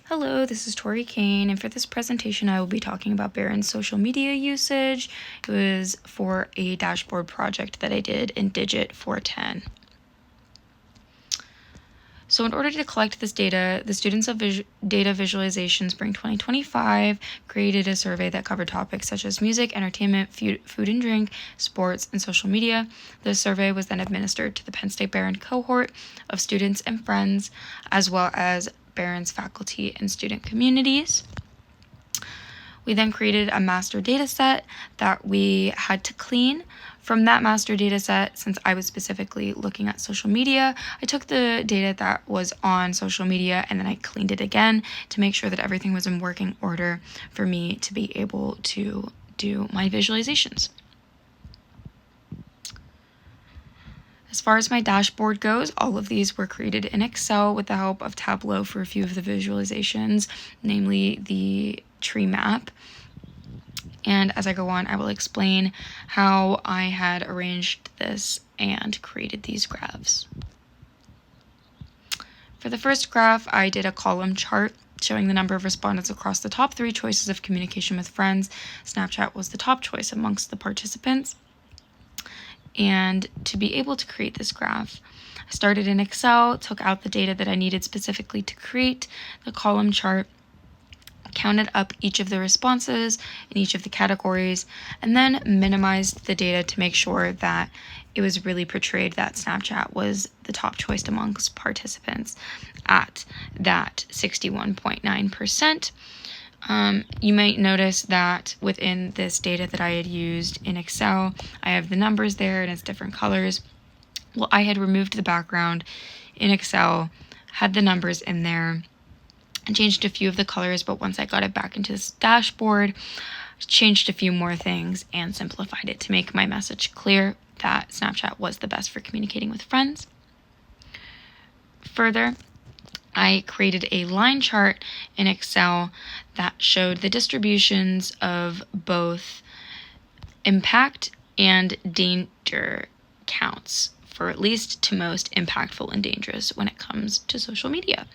Hello, this is Tori Kane, and for this presentation I will be talking about Behrend's social media usage. It was for a dashboard project that I did in Digit 410. So in order to collect this data, the Students of Data Visualization Spring 2025 created a survey that covered topics such as music, entertainment, food and drink, sports, and social media. The survey was then administered to the Penn State Behrend cohort of students and friends, as well as Behrend's faculty and student communities. We then created a master data set that we had to clean. From that master data set, since I was specifically looking at social media, I took the data that was on social media and then I cleaned it again to make sure that everything was in working order for me to be able to do my visualizations. As far as my dashboard goes, all of these were created in Excel with the help of Tableau for a few of the visualizations, namely the tree map. And as I go on, I will explain how I had arranged this and created these graphs. For the first graph, I did a column chart showing the number of respondents across the top 3 choices of communication with friends. Snapchat was the top choice amongst the participants. And to be able to create this graph, I started in Excel, took out the data that I needed specifically to create the column chart, counted up each of the responses in each of the categories, and then minimized the data to make sure that it was really portrayed that Snapchat was the top choice amongst participants at that 61.9%. You might notice that within this data that I had used in Excel, I have the numbers there and it's different colors. Well, I had removed the background in Excel, had the numbers in there, and changed a few of the colors, but once I got it back into this dashboard, changed a few more things and simplified it to make my message clear that Snapchat was the best for communicating with friends. Further, I created a line chart in Excel that showed the distributions of both impact and danger counts for least to most impactful and dangerous when it comes to social media.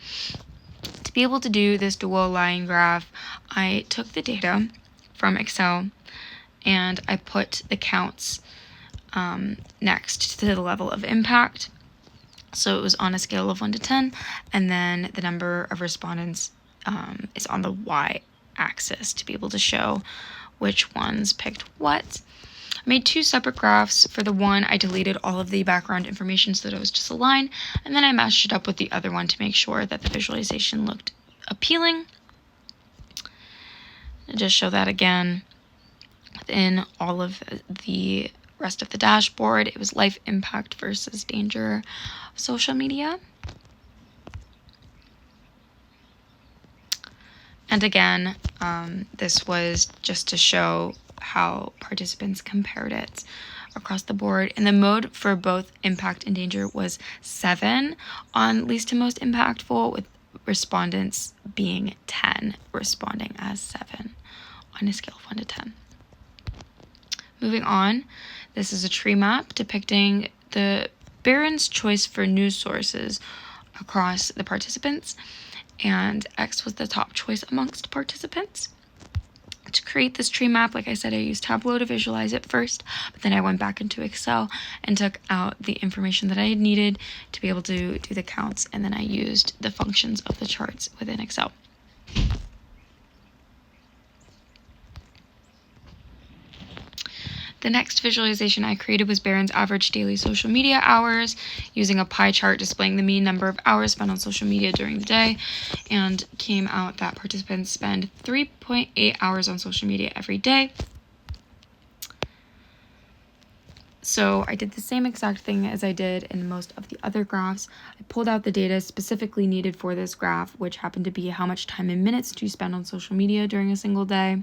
To be able to do this dual line graph, I took the data from Excel and I put the counts next to the level of impact. So it was on a scale of 1 to 10, and then the number of respondents is on the y-axis to be able to show which ones picked what. I made 2 separate graphs. For the one, I deleted all of the background information so that it was just a line, and then I matched it up with the other one to make sure that the visualization looked appealing. I'll just show that again. Within all of the rest of the dashboard, it was life impact versus danger of social media. And again, this was just to show how participants compared it across the board. And the mode for both impact and danger was 7 on least to most impactful, with respondents being 10, responding as 7 on a scale of 1 to 10. Moving on, this is a tree map depicting the Behrend's choice for news sources across the participants, and X was the top choice amongst participants. To create this tree map, like I said, I used Tableau to visualize it first, but then I went back into Excel and took out the information that I had needed to be able to do the counts, and then I used the functions of the charts within Excel. The next visualization I created was Behrend's average daily social media hours, using a pie chart displaying the mean number of hours spent on social media during the day, and came out that participants spend 3.8 hours on social media every day. So I did the same exact thing as I did in most of the other graphs. I pulled out the data specifically needed for this graph, which happened to be how much time in minutes do you spend on social media during a single day.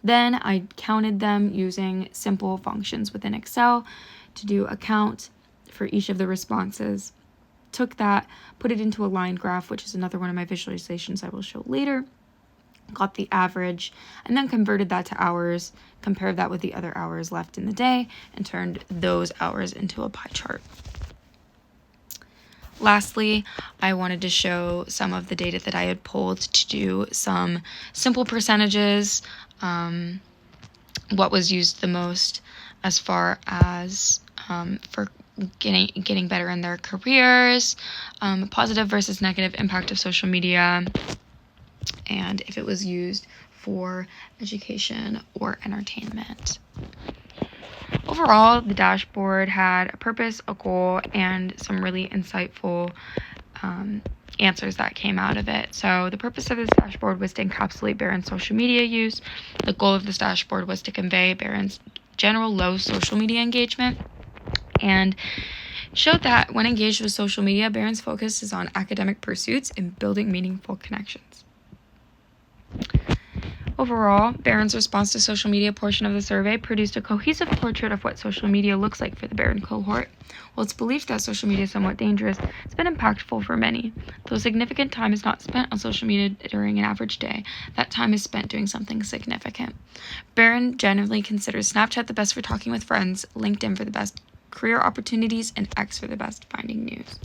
Then I counted them using simple functions within Excel to do a count for each of the responses. Took that, put it into a line graph, which is another one of my visualizations I will show later. Got the average, and then converted that to hours, compared that with the other hours left in the day, and turned those hours into a pie chart. Lastly, I wanted to show some of the data that I had pulled to do some simple percentages, what was used the most as far as for getting better in their careers, positive versus negative impact of social media, and if it was used for education or entertainment. Overall, the dashboard had a purpose, a goal, and some really insightful answers that came out of it. So the purpose of this dashboard was to encapsulate Behrend's social media use. The goal of this dashboard was to convey Behrend's general low social media engagement, and showed that when engaged with social media, Behrend's focus is on academic pursuits and building meaningful connections. Overall, Behrend's response to social media portion of the survey produced a cohesive portrait of what social media looks like for the Behrend cohort. While it's believed that social media is somewhat dangerous, it's been impactful for many. Though significant time is not spent on social media during an average day, that time is spent doing something significant. Behrend generally considers Snapchat the best for talking with friends, LinkedIn for the best career opportunities, and X for the best finding news.